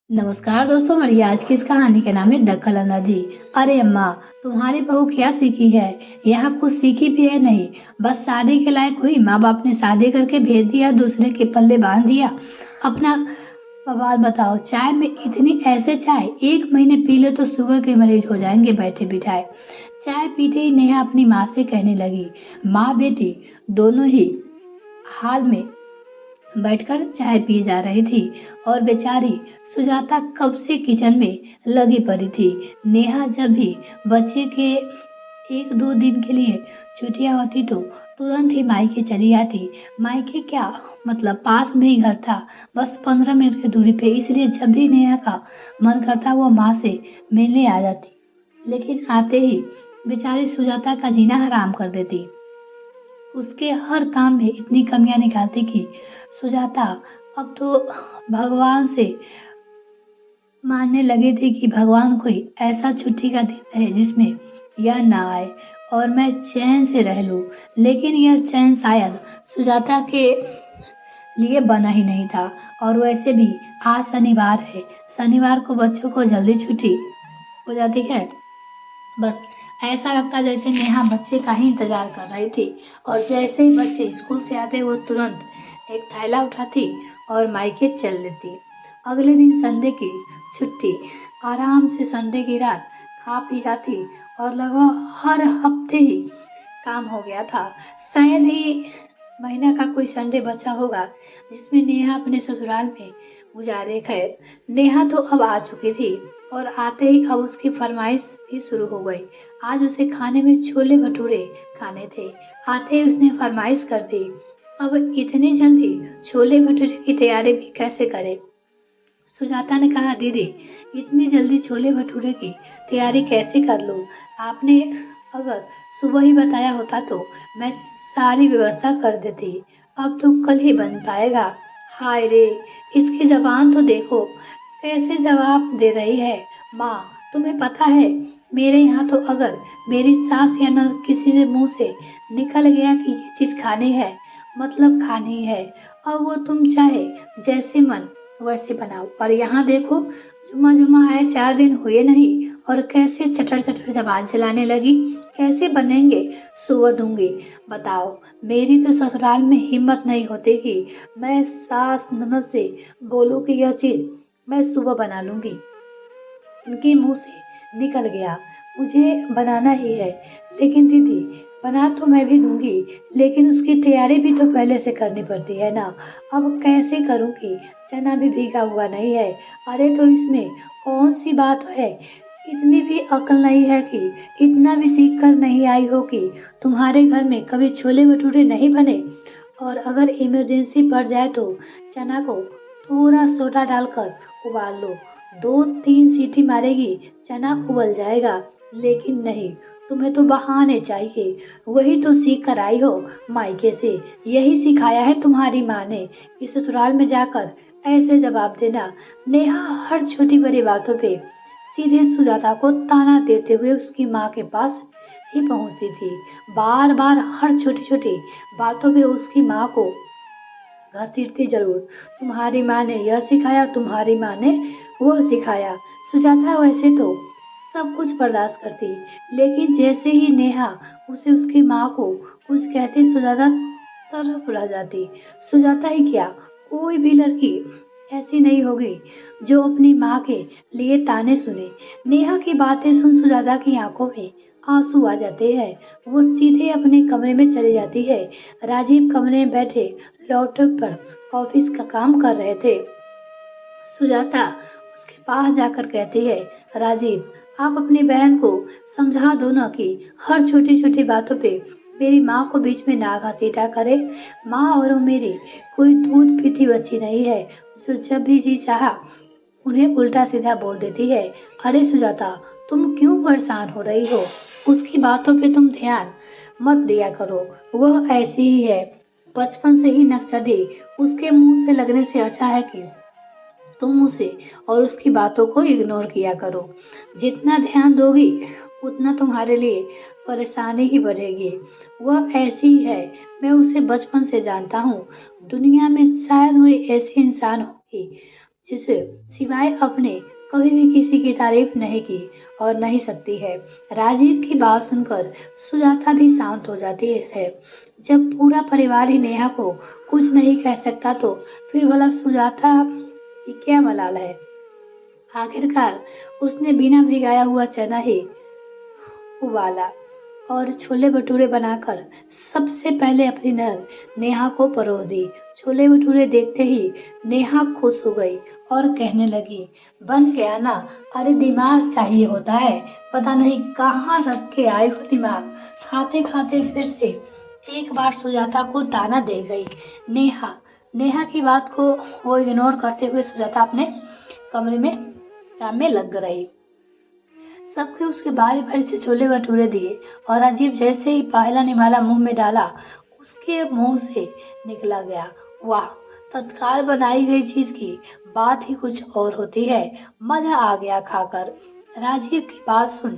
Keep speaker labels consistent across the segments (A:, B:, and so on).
A: नमस्कार दोस्तों, मेरी आज की इस कहानी का नाम है दखल अंदाजी। अरे अम्मा, तुम्हारी बहू क्या सीखी है? यहाँ कुछ सीखी भी है नहीं। बस शादी के लायक हुई, माँ बाप ने शादी करके भेज दिया, दूसरे के पल्ले बांध दिया। अपना बवाल बताओ। चाय में इतनी ऐसे चाय 1 महीने पी ले तो शुगर के मरीज हो जाएंगे बैठे बिठाए। चाय पीते ही नेहा अपनी माँ से कहने लगी, माँ बेटी दोनों ही हाल में बैठकर चाय पी जा रही थी और बेचारी सुजाता कब से किचन में लगी पड़ी थी। नेहा जब भी बच्चे के 1-2 दिन के लिए छुट्टियां होती तो तुरंत ही मायके चली आती। मायके क्या, मतलब पास में ही घर था, बस 15 मिनट की दूरी पे, इसलिए जब भी नेहा का मन करता वो माँ से मिलने आ जाती। लेकिन आते ही बेचारी सुजाता का जीना हराम कर देती। उसके हर काम में इतनी कमियां निकालती कि सुजाता अब तो भगवान से मानने लगे थे कि भगवान कोई ऐसा छुट्टी का दिन है जिसमें यह ना आए और मैं चैन से रह लूं। लेकिन यह चैन शायद सुजाता के लिए बना ही नहीं था। और वैसे भी आज शनिवार है, शनिवार को बच्चों को जल्दी छुट्टी हो जाती है। बस ऐसा लगता जैसे नेहा बच्चे का ही इंतजार कर रही थी। और जैसे ही बच्चे स्कूल से आते वो तुरंत एक थैला उठाती और मायके चल लेती। अगले दिन संडे की छुट्टी, आराम से संडे की रात खा पी जाती और लगभग हर हफ्ते ही काम हो गया था। शायद ही महीना का कोई संडे बचा होगा जिसमें नेहा अपने ससुराल में गुजारे। खैर, नेहा तो अब आ चुकी थी और आते ही अब उसकी फरमाइश भी शुरू हो गई। आज उसे खाने में छोले भटूरे खाने थे। आते ही उसने फरमाइश कर दी। अब इतनी जल्दी छोले भटूरे की तैयारी भी कैसे करे? सुजाता ने कहा, दीदी इतनी जल्दी छोले भटूरे की तैयारी कैसे कर लूं? आपने अगर सुबह ही बताया होता तो मैं सारी व्यवस्था कर देती। अब तो कल ही बन पाएगा। हाय रे, इसकी जबान तो देखो कैसे जवाब दे रही है। माँ, तुम्हें पता है मेरे यहाँ तो अगर मेरी सास या ननद किसी से मुंह से निकल गया कि ये चीज खानी है, मतलब खानी है, और वो तुम चाहे जैसे मन वैसे बनाओ। पर यहाँ देखो, जुम्मा जुम्मा आए 4 दिन हुए नहीं और कैसे चटर चटर जबान चलाने लगी। कैसे बनेंगे? सुबह दूंगी। बताओ, मेरी तो ससुराल में हिम्मत नहीं होती कि मैं सास ननद से बोलूं कि यह चीज मैं सुबह बना लूंगी। उनके मुंह से निकल गया, मुझे बनाना ही है। लेकिन दीदी, बना तो मैं भी दूंगी, लेकिन उसकी तैयारी भी तो पहले से करनी पड़ती है ना। अब कैसे करूंगी? चना भी भीगा हुआ नहीं है। अरे तो इसमें कौन सी बात है? इतनी भी अकल नहीं है कि इतना भी सीख कर नहीं आई हो कि तुम्हारे घर में कभी छोले भटूरे नहीं बने? और अगर इमरजेंसी पड़ जाए तो चना को थोड़ा सोडा डालकर उबाल लो, 2-3 सीटी मारेगी, चना उबल जाएगा। लेकिन नहीं, तुम्हें तो बहाने चाहिए। वही तो सीख कर आई हो मायके से, यही सिखाया है तुम्हारी माँ ने कि ससुराल में जाकर ऐसे जवाब देना। नेहा हर छोटी बड़ी बातों पे सीधे सुजाता को ताना देते हुए उसकी माँ के पास ही पहुंचती थी। बार बार हर छोटी छोटी बातों पे उसकी माँ को घसीटती जरूर। तुम्हारी माँ ने यह सिखाया, तुम्हारी माँ ने वो सिखाया। सुजाता वैसे तो सब कुछ बर्दाश्त करती, लेकिन जैसे ही नेहा उसे उसकी माँ को कुछ कहती, सुजाता तरफ रह जाती। सुजाता ही क्या, कोई भी लड़की ऐसी नहीं होगी जो अपनी माँ के लिए ताने सुने। नेहा की बातें सुन सुजाता की आंखों में आंसू आ जाते हैं। वो सीधे अपने कमरे में चली जाती है। राजीव कमरे में बैठे लैपटॉप पर ऑफिस का काम कर रहे थे। सुजाता उसके पास जाकर कहती है, राजीव, आप अपनी बहन को समझा दो ना कि हर छोटी छोटी बातों पे मेरी माँ को बीच में ना घसीटा करे। माँ और वो मेरी कोई दूध पीती बच्ची नहीं है जो जब भी जी चाहा उन्हें उल्टा सीधा बोल देती है। अरे सुजाता, तुम क्यों परेशान हो रही हो? उसकी बातों पे तुम ध्यान मत दिया करो, वह ऐसी ही है, बचपन से ही नक्सली। उसके मुंह से लगने से अच्छा है कि तुम उसे और उसकी बातों को इग्नोर किया करो। जितना ध्यान दोगी उतना तुम्हारे लिए परेशानी ही बढ़ेगी। वह ऐसी ही है, मैं उसे बचपन से जानता हूँ। दुनिया में शायद कोई ऐसी इंसान होगी जिसे सिवाय अपने कभी भी किसी की तारीफ नहीं की और नहीं सकती है। राजीव की बात सुनकर सुजाता भी शांत हो जाती है। जब पूरा परिवार ही नेहा को कुछ नहीं कह सकता तो फिर भला सुजाता की क्या मलाल है। आखिरकार उसने बिना भिगाया हुआ चना ही उबाला और छोले भटूरे बनाकर सबसे पहले अपनी ननद नेहा को परोस दी। छोले भटूरे देखते ही नेहा खुश हो गई और कहने लगी, बन गया ना। अरे दिमाग चाहिए होता है, पता नहीं कहाँ रख के आई हो दिमाग। खाते खाते फिर से एक बार सुजाता को ताना दे गई। नेहा नेहा की बात को वो इग्नोर करते हुए सुजाता अपने कमरे में काम में लग रही। सबके उसके बारी बारी से छोले भटूरे दिए और अजीब जैसे ही पहला निवाला मुंह में डाला उसके मुंह से निकला गया, वाह। तत्काल बनाई गई चीज की बात ही कुछ और होती है। मजा आ गया खाकर। राजीव की बात सुन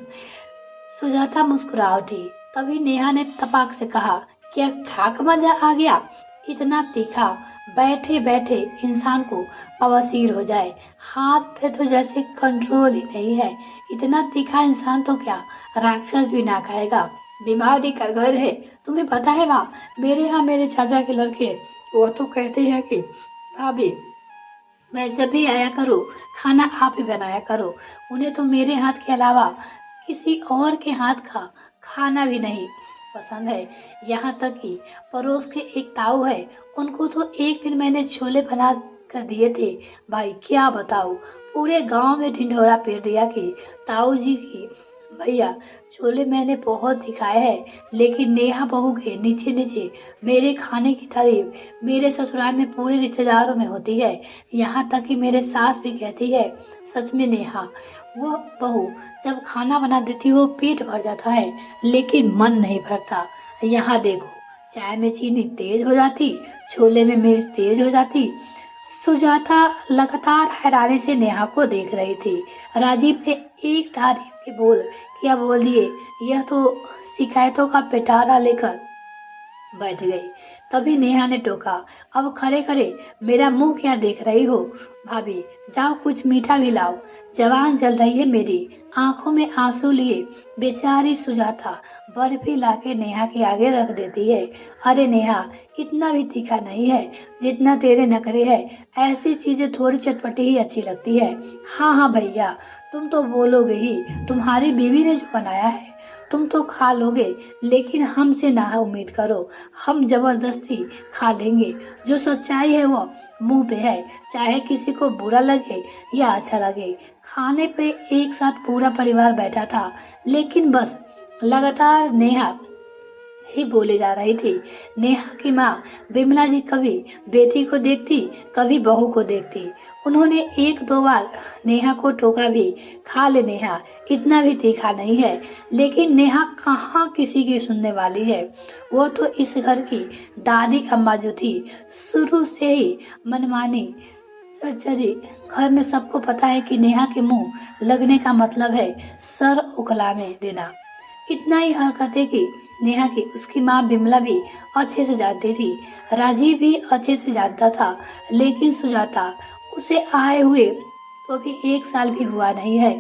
A: सुजाता मुस्कुरा उठी। तभी नेहा ने तपाक से कहा, क्या खाकर मजा आ गया? इतना तीखा बैठे बैठे इंसान को बवासीर हो जाए। हाथ पे तो जैसे कंट्रोल ही नहीं है। इतना तीखा इंसान तो क्या राक्षस भी ना खाएगा। बीमारी का घर है। तुम्हें पता है माँ, मेरे यहाँ मेरे चाचा के लड़के वो तो कहते हैं कि भाभी मैं जब भी आया करूँ खाना आप ही बनाया करो। उन्हें तो मेरे हाथ के अलावा किसी और के हाथ का खाना भी नहीं पसंद है। यहाँ तक कि पड़ोस के एक ताऊ है, उनको तो एक दिन मैंने छोले बना कर दिए थे। भाई क्या बताऊं, पूरे गांव में ढिंढोरा पीट दिया कि ताऊ जी की भैया छोले मैंने बहुत दिखाए हैं, लेकिन नेहा बहू के नीचे नीचे मेरे खाने की तारीफ मेरे ससुराल में पूरे रिश्तेदारों में होती है। यहाँ तक कि मेरे सास भी कहती है, सच में नेहा वो बहू जब खाना बना देती हो पेट भर जाता है, लेकिन मन नहीं भरता। यहाँ देखो, चाय में चीनी तेज हो जाती, छोले में मिर्च तेज हो जाती। सुजाता लगातार हैरानी से नेहा को देख रही थी। राजीव ने एक तारीफ के बोल क्या बोल दिए, यह तो शिकायतों का पिटारा लेकर बैठ गई। तभी नेहा ने टोका, अब खड़े खड़े मेरा मुंह क्या देख रही हो? भाभी जाओ कुछ मीठा भी लाओ, जवान जल रही है मेरी। आंखों में आंसू लिए बेचारी सुजाता बर्फी लाके नेहा के आगे रख देती है। अरे नेहा, इतना भी तीखा नहीं है जितना तेरे नखरे है। ऐसी चीजें थोड़ी चटपटी ही अच्छी लगती है। हाँ हाँ भैया, तुम तो बोलोगे ही, तुम्हारी बीवी ने जो बनाया है तुम तो खा लोगे, लेकिन हमसे ना उम्मीद करो, हम जबरदस्ती खा लेंगे। जो सच्चाई है वो मुंह पे है, चाहे किसी को बुरा लगे या अच्छा लगे। खाने पे एक साथ पूरा परिवार बैठा था, लेकिन बस लगातार नेहा ही बोले जा रही थी। नेहा की माँ बिमला जी कभी बेटी को देखती, कभी बहू को देखती। उन्होंने एक दो बार नेहा को टोका भी, खा ले नेहा, इतना भी तीखा नहीं है। लेकिन नेहा कहाँ किसी की सुनने वाली है। वो तो इस घर की दादी अम्मा जो थी, शुरू से ही मनमानी सर्जरी। घर में सबको पता है कि नेहा के मुंह लगने का मतलब है सर उखलाने देना। इतना ही हरकतें की नेहा की उसकी माँ बिमला भी अच्छे से जानती थी, राजीव भी अच्छे से जानता था। लेकिन सुजाता उसे आए हुए तो अभी 1 साल भी हुआ नहीं है,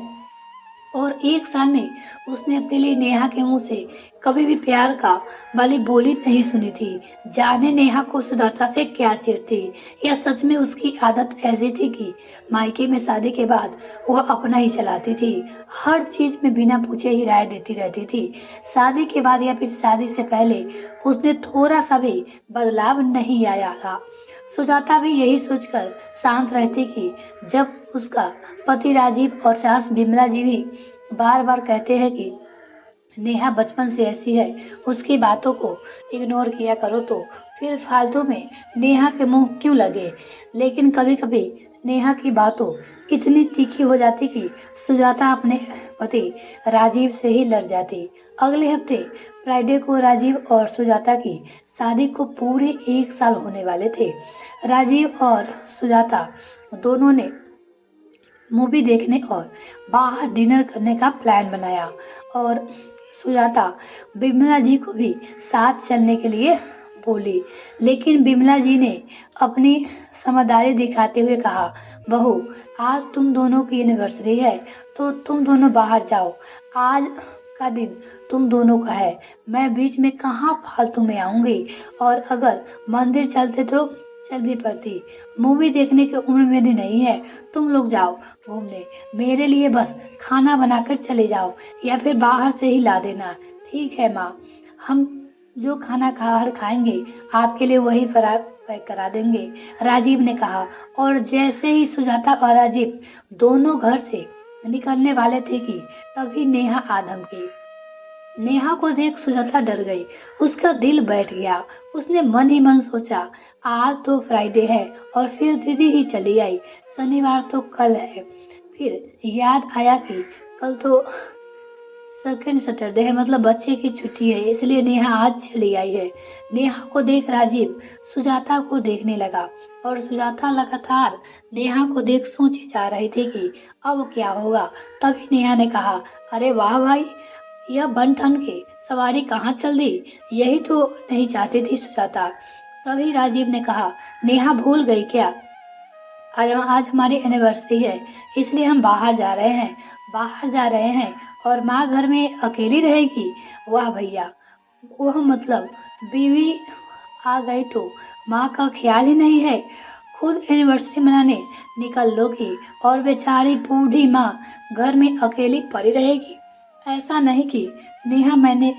A: और 1 साल में उसने अपने लिए नेहा के मुंह से कभी भी प्यार का वाली बोली नहीं सुनी थी। जाने नेहा को सुजाता से क्या चिढ़ थी, या सच में उसकी आदत ऐसी थी कि मायके में शादी के बाद वह अपना ही चलाती थी, हर चीज में बिना पूछे ही राय देती रहती थी। शादी के बाद या फिर शादी से पहले उसने थोड़ा सा भी बदलाव नहीं आया था। सुजाता भी यही सोचकर शांत रहती कि जब उसका पति राजीव और सास बिमला जी भी बार बार कहते हैं कि नेहा बचपन से ऐसी है, उसकी बातों को इग्नोर किया करो, तो फिर फालतू में नेहा के मुंह क्यों लगे। लेकिन कभी कभी नेहा की बातों इतनी तीखी हो जाती कि सुजाता अपने पति राजीव से ही लड़ जाती। अगले हफ्ते फ्राइडे को राजीव और सुजाता की शादी को पूरे 1 साल होने वाले थे। राजीव और सुजाता दोनों ने मूवी देखने और बाहर डिनर करने का प्लान बनाया, और सुजाता बिमला जी को भी साथ चलने के लिए बोली। लेकिन बिमला जी ने अपनी समझदारी दिखाते हुए कहा, बहू, आज तुम दोनों की एनिवर्सरी है तो तुम दोनों बाहर जाओ। आज का दिन तुम दोनों का है। मैं बीच में कहाँ फालतू में आऊंगी। और अगर मंदिर चलते तो चल भी पड़ती। मूवी देखने की उम्र मेरी नहीं है। तुम लोग जाओ घूमने। मेरे लिए बस खाना बनाकर चले जाओ या फिर बाहर से ही ला देना। ठीक है माँ, हम जो खाना बाहर खाएंगे आपके लिए वही पैक करा देंगे, राजीव ने कहा। और जैसे ही सुजाता और राजीव दोनों घर से निकलने वाले थे कि तभी नेहा आ धमकी। नेहा को देख सुजाता डर गई। उसका दिल बैठ गया। उसने मन ही मन सोचा, आज तो फ्राइडे है और फिर दीदी ही चली आई। शनिवार तो कल है। फिर याद आया कि कल तो सेकंड सैटरडे है, मतलब बच्चे की छुट्टी है, इसलिए नेहा आज चली आई है। नेहा को देख राजीव सुजाता को देखने लगा और सुजाता लगातार नेहा को देख सोचे जा रही थी कि अब क्या होगा। तभी नेहा ने कहा, अरे वाह भाई, यह बन ठन के सवारी कहाँ चल दी। यही तो नहीं चाहती थी सुजाता। तभी राजीव ने कहा, नेहा भूल गई क्या, आज हमारी एनिवर्सरी है, इसलिए हम बाहर जा रहे हैं और माँ घर में अकेली रहेगी। वाह भैया, वह मतलब बीवी आ गई तो माँ का ख्याल ही नहीं है। खुद एनिवर्सरी मनाने निकल लोगी और बेचारी बूढ़ी माँ घर में अकेली पड़ी रहेगी। ऐसा नहीं कि नेहा, मैंने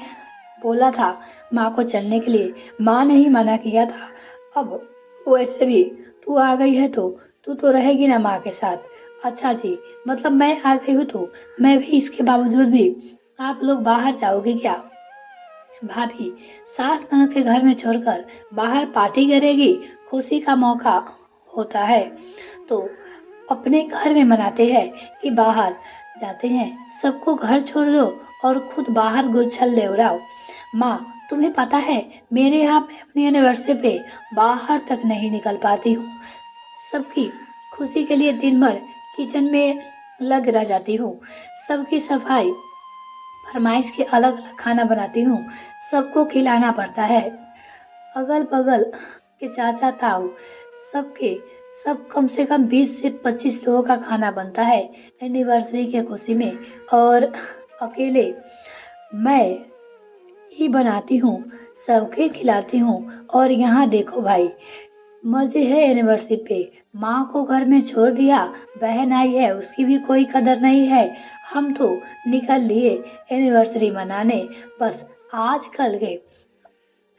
A: बोला था माँ को चलने के लिए, माँ ने ही मना किया था। अब वैसे भी तू आ गई है तो तू तो रहेगी ना माँ के साथ। अच्छा जी, मतलब मैं आ गई हूँ तो मैं भी, इसके बावजूद भी आप लोग बाहर जाओगे क्या। भाभी, सास ननद के घर में छोड़कर बाहर पार्टी करेगी। खुशी का मौका होता है तो अपने घर में मनाते हैं कि बाहर जाते हैं। सबको घर छोड़ दो और खुद बाहर गुच्छल ले उड़ाओ। माँ, तुम्हें पता है मेरे यहाँ मैं अपनी एनिवर्सरी पे बाहर तक नहीं निकल पाती हूँ। सबकी खुशी के लिए दिन भर किचन में लग रह जाती हूँ। सबकी सफाई, फरमाइश के अलग अलग खाना बनाती हूँ। सबको खिलाना पड़ता है। अगल बगल के चाचा ताऊ सबके सब कम से कम 20 से 25 लोगों का खाना बनता है एनिवर्सरी के खुशी में, और अकेले मैं ही बनाती हूँ, सबके खिलाती हूँ। और यहाँ देखो भाई, मजे है एनिवर्सरी पे। माँ को घर में छोड़ दिया, बहन आई है उसकी भी कोई कदर नहीं है। हम तो निकल लिए एनिवर्सरी मनाने। बस आजकल के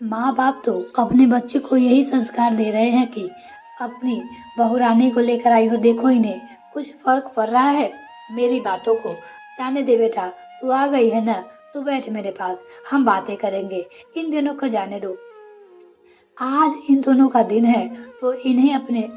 A: माँ बाप तो अपने बच्चे को यही संस्कार दे रहे हैं कि अपनी बहुरानी को लेकर आई हो, देखो इन्हें कुछ फर्क पड़ रहा है मेरी बातों को। जाने दे बेटा, तू आ गई है ना, तू बैठ मेरे पास, हम बातें करेंगे। इन दिनों को जाने दो, आज इन दोनों का दिन है तो इन्हें अपने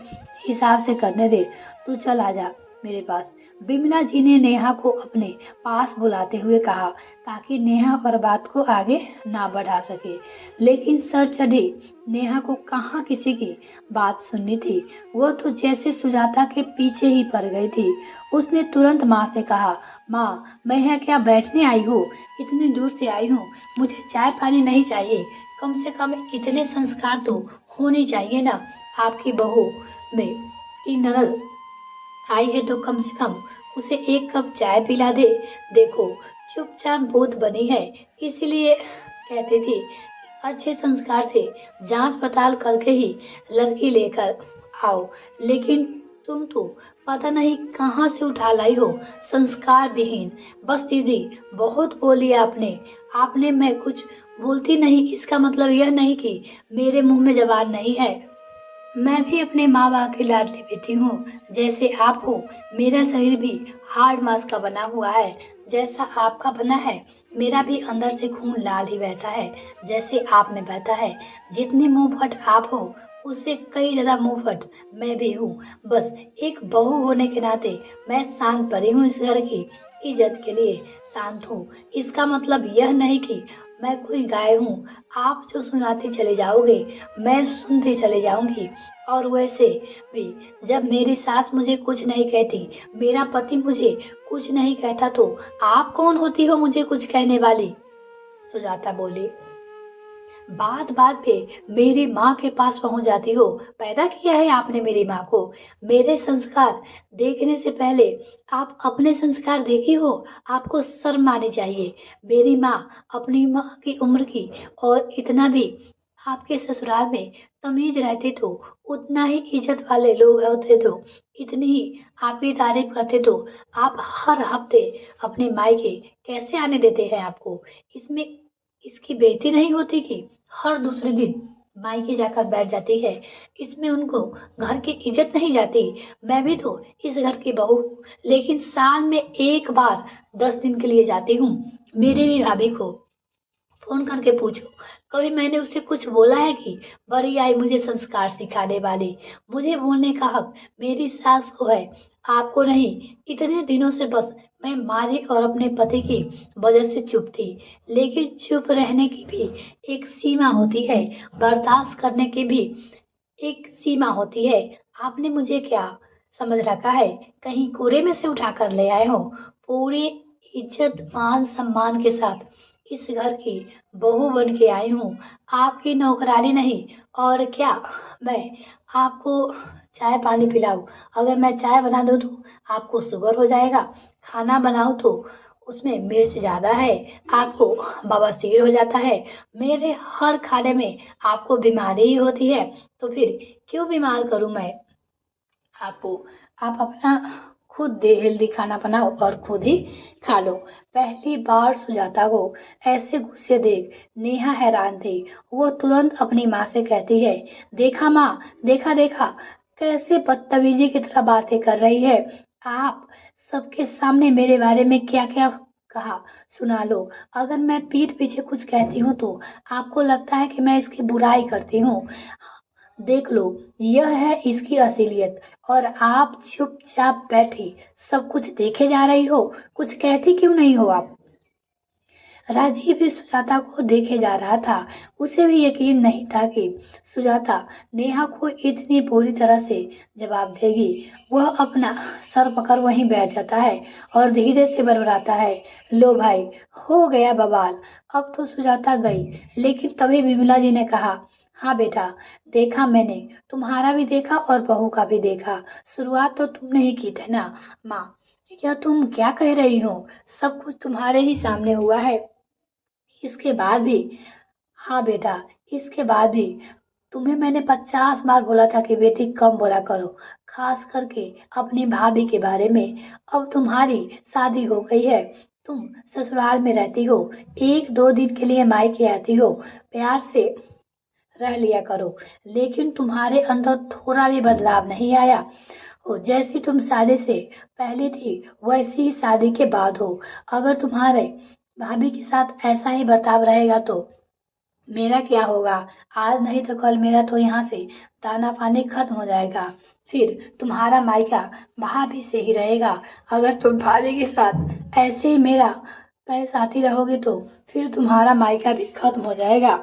A: हिसाब से करने दे। तू चल आजा मेरे पास। बिमला जी ने नेहा को अपने पास बुलाते हुए कहा ताकि नेहा और बात को आगे ना बढ़ा सके। लेकिन सर चढ़ी नेहा को कहाँ किसी की बात सुननी थी। वो तो जैसे सुजाता के पीछे ही पड़ गई थी। उसने तुरंत माँ से कहा, माँ, मैं यहाँ क्या बैठने आई हूँ, इतनी दूर से आई हूँ, मुझे चाय पानी नहीं चाहिए। कम से कम इतने संस्कार तो होने चाहिए ना। आपकी बहू में की ननद आई है तो कम से कम उसे एक कप चाय पिला दे। देखो चुपचाप भूत बनी है, इसलिए कहती थी अच्छे संस्कार से जांच पड़ताल करके ही लड़की लेकर आओ। लेकिन तुम तो पता नहीं कहाँ से उठा लाई हो, संस्कार विहीन। बस दीदी, बहुत बोली आपने। आपने मैं कुछ बोलती नहीं, इसका मतलब यह नहीं कि मेरे मुंह में जबान नहीं है। मैं भी अपने माँ बाप की लाडली बेटी हूँ, जैसे आप हो। मेरा शरीर भी हार्ड मांस का बना हुआ है, जैसा आपका बना है। मेरा भी अंदर से खून लाल ही बहता है, जैसे आप में बहता है। जितने मुंहफट आप हो, उससे कई ज्यादा मुंहफट मैं भी हूँ। बस एक बहू होने के नाते मैं शांत परी हूँ, इस घर की इज्जत के लिए शांत हूँ। इसका मतलब यह नहीं कि मैं कोई गाय हूँ। आप जो सुनाते चले जाओगे मैं सुनती चले जाऊंगी। और वैसे भी जब मेरी सास मुझे कुछ नहीं कहती, मेरा पति मुझे कुछ नहीं कहता, तो आप कौन होती हो मुझे कुछ कहने वाली। सुजाता बोली, बात बात पे मेरी माँ के पास पहुंच जाती हो। पैदा किया है आपने मेरी माँ को। मेरे संस्कार देखने से पहले आप अपने संस्कार देखी हो। आपको शर्म आनी चाहिए। मेरी माँ अपनी माँ की उम्र की, और इतना भी आपके ससुराल में तमीज रहती तो उतना ही इज्जत वाले लोग होते तो इतनी ही आपकी तारीफ करते तो आप हर हफ्ते अपने मायके कैसे आने देते हैं आपको। इसमें इसकी बेइज्जती नहीं होती कि हर दूसरे दिन मायके जाकर बैठ जाती है। इसमें उनको घर की इज्जत नहीं जाती। मैं भी तो इस घर की बहू हूँ, लेकिन साल में एक बार 10 दिन के लिए जाती हूँ। मेरे भी भाभी को फोन करके पूछो, कभी मैंने उसे कुछ बोला है कि बड़ी आई मुझे संस्कार सिखाने वाली। मुझे बोलने का हक मेरी सास को है, आपको नहीं। इतने दिनों से बस मैं माँ जी और अपने पति की वजह से चुप थी, लेकिन चुप रहने की भी एक सीमा होती है, बर्दाश्त करने की भी एक सीमा होती है। आपने मुझे क्या समझ रखा है? कहीं कूड़े में से उठा कर ले आए हो? पूरी इज्जत मान सम्मान के साथ इस घर की बहू बन के आई हूँ, आपकी नौकरानी नहीं। और क्या मैं आपको चाय पानी पिलाऊं? अगर मैं चाय बना दूं तो आपको शुगर हो जाएगा। खाना बनाऊं तो उसमें मिर्च ज्यादा है, आपको बवासीर हो जाता है। मेरे हर खाने में आपको बीमारी ही होती है, तो फिर क्यों बीमार करूं मैं आपको? आप अपना खुद दे हेल्दी खाना बनाओ और खुद ही खा लो। पहली बार सुजाता को ऐसे गुस्से देख नेहा हैरान थी। वो तुरंत अपनी माँ से कहती है, देखा माँ, देखा देखा, कैसे बदतमीजी की तरह बातें कर रही है। आप सबके सामने मेरे बारे में क्या क्या कहा, सुना लो। अगर मैं पीठ पीछे कुछ कहती हूँ तो आपको लगता है कि मैं इसकी बुराई करती हूँ। देख लो, यह है इसकी असलियत। और आप चुपचाप बैठी सब कुछ देखे जा रही हो, कुछ कहती क्यों नहीं हो आप? राजीव भी सुजाता को देखे जा रहा था। उसे भी यकीन नहीं था कि सुजाता नेहा को इतनी बुरी तरह से जवाब देगी। वह अपना सर पकड़ वहीं बैठ जाता है और धीरे से बड़बड़ाता है, लो भाई, हो गया बवाल। अब तो सुजाता गई, लेकिन तभी विमला जी ने कहा, हाँ बेटा, देखा मैंने, तुम्हारा भी देखा और बहू का भी देखा। शुरुआत तो तुमने ही की थी ना माँ? यह तुम क्या कह रही हो? सब कुछ तुम्हारे ही सामने हुआ है। इसके बाद भी, हाँ बेटा, इसके बाद भी तुम्हें मैंने 50 बार बोला था कि बेटी कम बोला करो, खास करके अपनी भाभी के बारे में। अब तुम्हारी शादी हो गई है, तुम ससुराल में रहती हो, 1-2 दिन के लिए मायके आती हो, प्यार से रह लिया करो। लेकिन तुम्हारे अंदर थोड़ा भी बदलाव नहीं आया हो। जैसी तुम शादी से पहले थी वैसी ही शादी के बाद हो। अगर तुम्हारे भाभी के साथ ऐसा ही बर्ताव रहेगा तो मेरा क्या होगा? आज नहीं तो कल मेरा तो यहाँ से दाना पानी खत्म हो जाएगा। फिर तुम्हारा मायका भाभी से ही रहेगा। अगर तुम भाभी के साथ ऐसे ही मेरा पैसा आती रहोगे तो फिर तुम्हारा मायका भी खत्म हो जाएगा।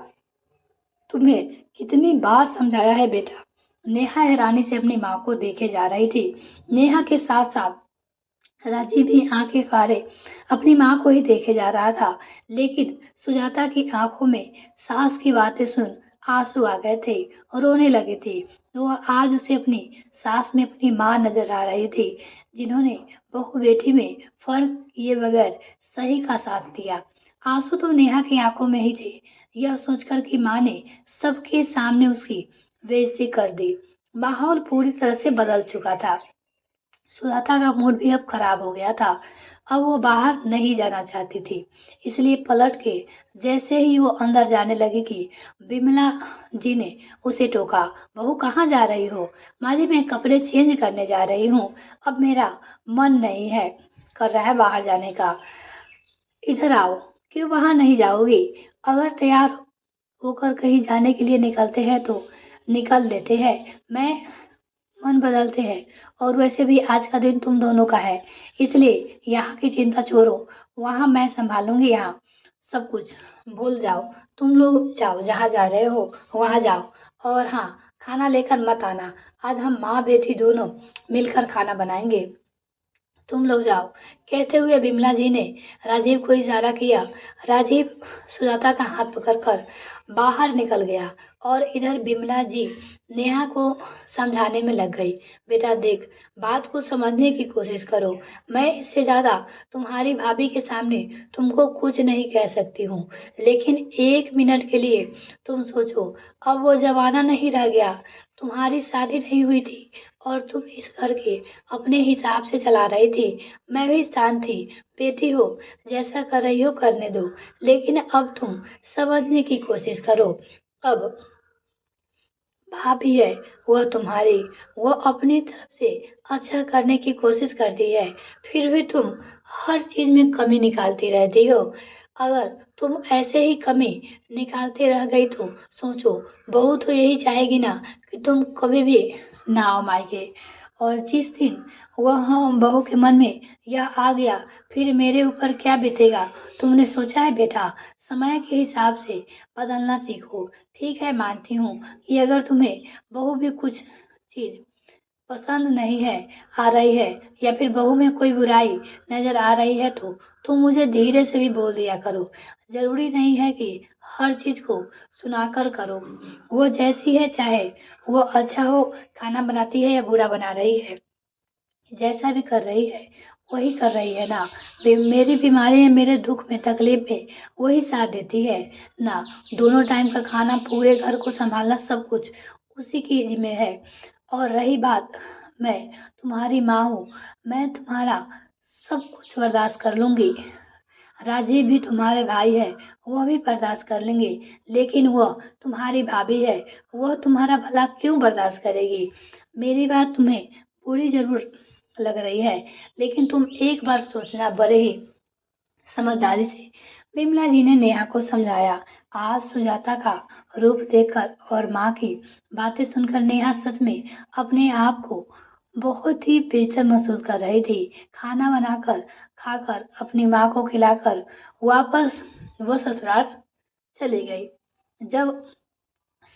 A: तुम्हें कितनी बार समझाया है बेटा? नेहा हैरानी से अपनी माँ को देखे जा रही थी। नेहा के साथ साथ राजीव भी आंखें फाड़े अपनी माँ को ही देखे जा रहा था। लेकिन सुजाता की आंखों में सास की बातें सुन आंसू आ गए थे और रोने लगे थे। वो आज उसे अपनी सास में अपनी माँ नजर आ रही थी, जिन्होंने बहू बेटी में फर्क किए बगैर सही का साथ दिया। आंसू तो नेहा की आंखों में ही थे, यह सोचकर कि माँ ने सबके सामने उसकी बेइज्जती कर दी। माहौल पूरी तरह से बदल चुका था। सुजाता का मूड भी अब खराब हो गया था। अब वो बाहर नहीं जाना चाहती थी, इसलिए पलट के जैसे ही वो अंदर जाने लगी कि बिमला जी ने उसे टोका, बहू कहाँ जा रही हो? माँ जी, मैं कपड़े चेंज करने जा रही हूँ, अब मेरा मन नहीं है कर रहा है बाहर जाने का। इधर आओ। क्यों वहां नहीं जाओगी? अगर तैयार होकर कहीं जाने के लिए निकलते हैं तो निकल लेते हैं, मैं मन बदलते हैं। और वैसे भी आज का दिन तुम दोनों का है, इसलिए यहाँ की चिंता छोड़ो, वहां मैं संभालूंगी। यहाँ सब कुछ भूल जाओ, तुम लोग जाओ, जहाँ जा रहे हो वहां जाओ। और हाँ, खाना लेकर मत आना, आज हम माँ बेटी दोनों मिलकर खाना बनाएंगे। तुम लोग जाओ। कहते हुए बिमला जी ने राजीव को इशारा किया। राजीव सुजाता का हाथ पकड़कर बाहर निकल गया और इधर बिमला जी नेहा को समझाने में लग गई। बेटा देख, बात को समझने की कोशिश करो। मैं इससे ज्यादा तुम्हारी भाभी के सामने तुमको कुछ नहीं कह सकती हूँ, लेकिन 1 मिनट के लिए तुम सोचो, अब वो जमाना नहीं रह गया। तुम्हारी शादी नहीं हुई थी और तुम इस घर के अपने हिसाब से चला रही थी। मैं भी शांत थी। बेटी हो, जैसा कर रही हो करने दो, लेकिन अब तुम समझने की कोशिश करो। अब भाभी है, वह तुम्हारी, वो अपनी तरफ से अच्छा करने की कोशिश करती है, फिर भी तुम हर चीज में कमी निकालती रहती हो। अगर तुम ऐसे ही कमी निकालती रह गई तो सोचो, बहू तो यही चाहेगी ना कि तुम कभी भी ना आओ मायके। और जिस दिन वह हम बहू के मन में यह आ गया, फिर मेरे ऊपर क्या बीतेगा तुमने सोचा है बेटा? समय के हिसाब से बदलना सीखो। ठीक है, मानती हूँ कि अगर तुम्हें बहू भी कुछ चीज पसंद नहीं है, आ रही है, या फिर बहू में कोई बुराई नजर आ रही है तो तुम मुझे धीरे से भी बोल दिया करो। जरूरी नहीं है कि हर चीज को सुनाकर करो। वो जैसी है, चाहे वो अच्छा हो, खाना बनाती है या बुरा बना रही है, जैसा भी कर रही है वही कर रही है ना। मेरी बीमारी में, मेरे दुख में, तकलीफ में वही साथ देती है ना। दोनों टाइम का खाना, पूरे घर को संभालना, सब कुछ उसी की जिम्मे है। और रही बात, मैं तुम्हारी माँ हूँ, मैं तुम्हारा सब कुछ बर्दाश्त कर लूंगी। राजीव भी तुम्हारे भाई है, वह भी बर्दाश्त कर लेंगे, लेकिन वह तुम्हारी भाभी है, वह तुम्हारा भला क्यों बर्दाश्त करेगी? मेरी बात तुम्हें बुरी जरूर लग रही है, लेकिन तुम एक बार सोचना। बड़े ही समझदारी से बिमला जी ने नेहा को समझाया। आज सुजाता का रूप देखकर और माँ की बातें सुनकर नेहा सच में अपने आप को बहुत ही बेइज्जत महसूस कर रही थी। खाना बनाकर, खाकर, अपनी माँ को खिलाकर वापस वो ससुराल चली गई। जब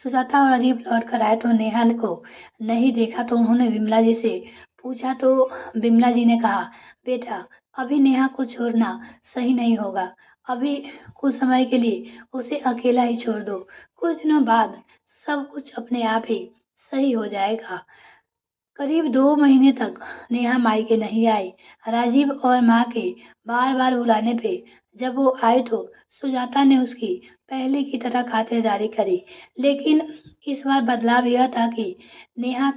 A: सुजाता और अजीब लौट कर आए तो नेहा को नहीं देखा तो उन्होंने विमला जी से पूछा तो विमला जी ने कहा, बेटा अभी नेहा को छोड़ना सही नहीं होगा। अभी कुछ समय के लिए उसे अकेला ही छोड़ दो। कुछ दिनों बाद सब कुछ अपने आप ही सही हो जाएगा। करीब 2 महीने तक नेहा मायके नहीं आई। राजीव और माँ के बार बार बुलाने पे जब वो आए तो सुजाता ने उसकी पहले की तरह खातिरदारी करी, लेकिन इस बार बदलाव यह था कि नेहा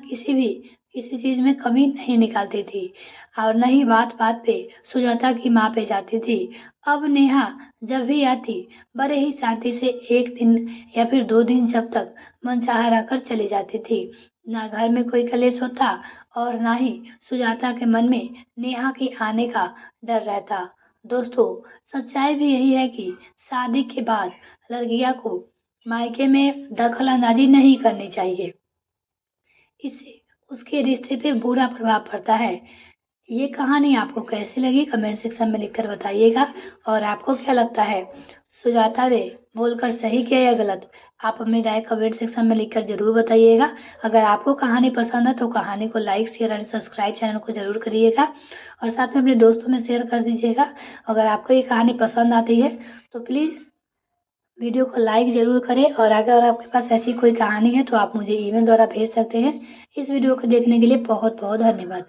A: किसी चीज में कमी नहीं निकालती थी और न ही बात बात पे सुजाता की माँ पे जाती थी। अब नेहा जब भी आती, बड़े ही शांति से 1 दिन या फिर 2 दिन जब तक मनचाहा रहकर चली जाती थी। ना घर में कोई कलेश होता और ना ही सुजाता के मन में नेहा के आने का डर रहता। दोस्तों, सच्चाई भी यही है कि शादी के बाद लड़कियां को मायके में दखल अंदाजी नहीं करनी चाहिए। इससे उसके रिश्ते पे बुरा प्रभाव पड़ता है। ये कहानी आपको कैसी लगी कमेंट सेक्शन में लिखकर बताइएगा। और आपको क्या लगता है, सुजाता ने बोलकर सही किया या गलत? आप अपनी राय कमेंट सेक्शन में लिखकर जरूर बताइएगा। अगर आपको कहानी पसंद है तो कहानी को like, share and subscribe channel को जरूर करिएगा और साथ में अपने दोस्तों में शेयर कर दीजिएगा। अगर आपको ये कहानी पसंद आती है तो प्लीज वीडियो को लाइक जरूर करें। और अगर आपके पास ऐसी कोई कहानी है तो आप मुझे ईमेल द्वारा भेज सकते हैं। इस वीडियो को देखने के लिए बहुत बहुत धन्यवाद।